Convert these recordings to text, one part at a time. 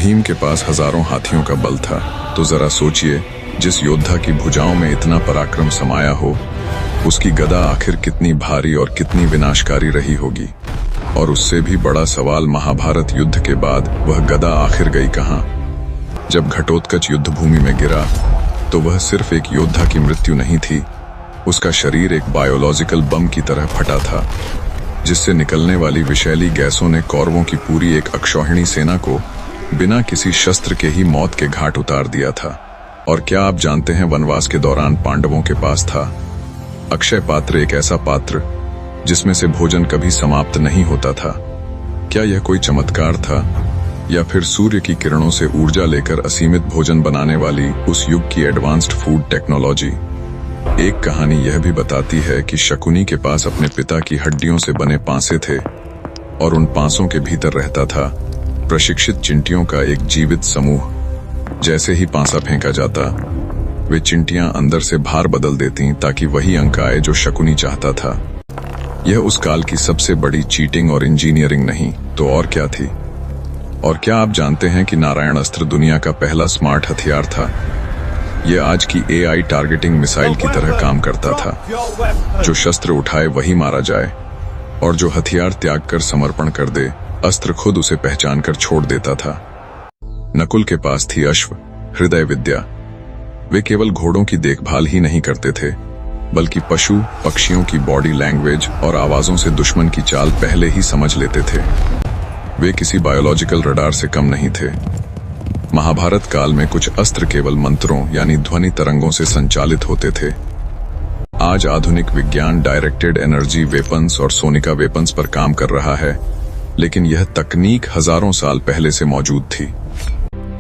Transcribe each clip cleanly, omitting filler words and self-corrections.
भीम के पास हजारों हाथियों का बल था, तो जरा सोचिए, जिस योद्धा की भुजाओं में इतना पराक्रम समाया हो, उसकी गदा आखिर कितनी भारी और कितनी विनाशकारी रही होगी। और उससे भी बड़ा सवाल, महाभारत युद्ध के बाद वह गदा आखिर गई कहां? जब घटोत्कच युद्ध भूमि में गिरा तो वह सिर्फ एक योद्धा की मृत्यु नहीं थी, उसका शरीर एक बायोलॉजिकल बम की तरह फटा था, जिससे निकलने वाली विषैली गैसों ने कौरवों की पूरी एक अक्षौहिणी सेना को बिना किसी शस्त्र के ही मौत के घाट उतार दिया था। और क्या आप जानते हैं, वनवास के दौरान पांडवों के पास था अक्षय पात्र, एक ऐसा पात्र जिसमें से भोजन कभी समाप्त नहीं होता था। क्या यह कोई चमत्कार था, या फिर सूर्य की किरणों से ऊर्जा लेकर असीमित भोजन बनाने वाली उस युग की एडवांस्ड फूड टेक्नोलॉजी? एक कहानी यह भी बताती है कि शकुनी के पास अपने पिता की हड्डियों से बने पांसे थे, और उन पांसों के भीतर रहता था प्रशिक्षित चिंटियों का एक जीवित समूह। जैसे ही पांसा फेंका जाता, वे चिंटियां अंदर से भार बदल देती ताकि वही अंक आए जो शकुनी चाहता था। यह उस काल की सबसे बड़ी चीटिंग और इंजीनियरिंग नहीं तो और क्या थी। और क्या आप जानते हैं कि नारायण अस्त्र दुनिया का पहला स्मार्ट हथियार था? यह आज की AI टारगेटिंग मिसाइल की तरह काम करता था। जो शस्त्र उठाए वही मारा जाए, और जो हथियार त्याग कर समर्पण कर दे, अस्त्र खुद उसे पहचान कर छोड़ देता था। नकुल के पास थी अश्व हृदय विद्या। वे केवल घोड़ों की देखभाल ही नहीं करते थे, बल्कि पशु पक्षियों की बॉडी लैंग्वेज और आवाजों से दुश्मन की चाल पहले ही समझ लेते थे। वे किसी बायोलॉजिकल रडार से कम नहीं थे। महाभारत काल में कुछ अस्त्र केवल मंत्रों यानी ध्वनि तरंगों से संचालित होते थे। आज आधुनिक विज्ञान डायरेक्टेड एनर्जी वेपन्स और सोनिका वेपन्स पर काम कर रहा है, लेकिन यह तकनीक हजारों साल पहले से मौजूद थी।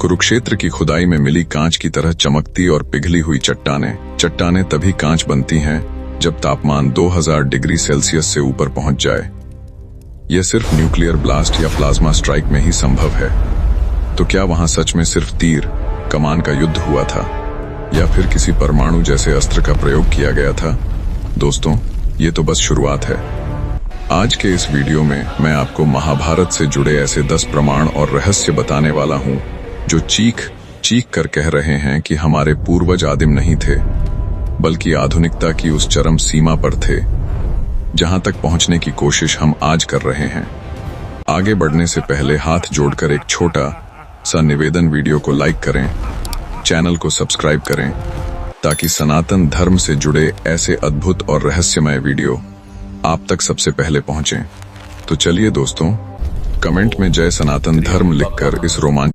कुरुक्षेत्र की खुदाई में मिली कांच की तरह चमकती और पिघली हुई चट्टानें तभी कांच बनती हैं जब तापमान 2000 डिग्री सेल्सियस से ऊपर पहुंच जाए। यह सिर्फ न्यूक्लियर ब्लास्ट या प्लाज्मा स्ट्राइक में ही संभव है। तो क्या वहां सच में सिर्फ तीर कमान का युद्ध हुआ था, या फिर किसी परमाणु जैसे अस्त्र का प्रयोग किया गया था? दोस्तों, ये तो बस शुरुआत है। आज के इस वीडियो में मैं आपको महाभारत से जुड़े ऐसे 10 प्रमाण और रहस्य बताने वाला हूं जो चीख कर कह रहे हैं कि हमारे पूर्वज आदिम नहीं थे, बल्कि आधुनिकता की उस चरम सीमा पर थे जहां तक पहुंचने की कोशिश हम आज कर रहे हैं। आगे बढ़ने से पहले हाथ जोड़कर एक छोटा सा निवेदन, वीडियो को लाइक करें, चैनल को सब्सक्राइब करें, ताकि सनातन धर्म से जुड़े ऐसे अद्भुत और रहस्यमय वीडियो आप तक सबसे पहले पहुंचें। तो चलिए दोस्तों, कमेंट में जय सनातन धर्म लिखकर इस रोमांच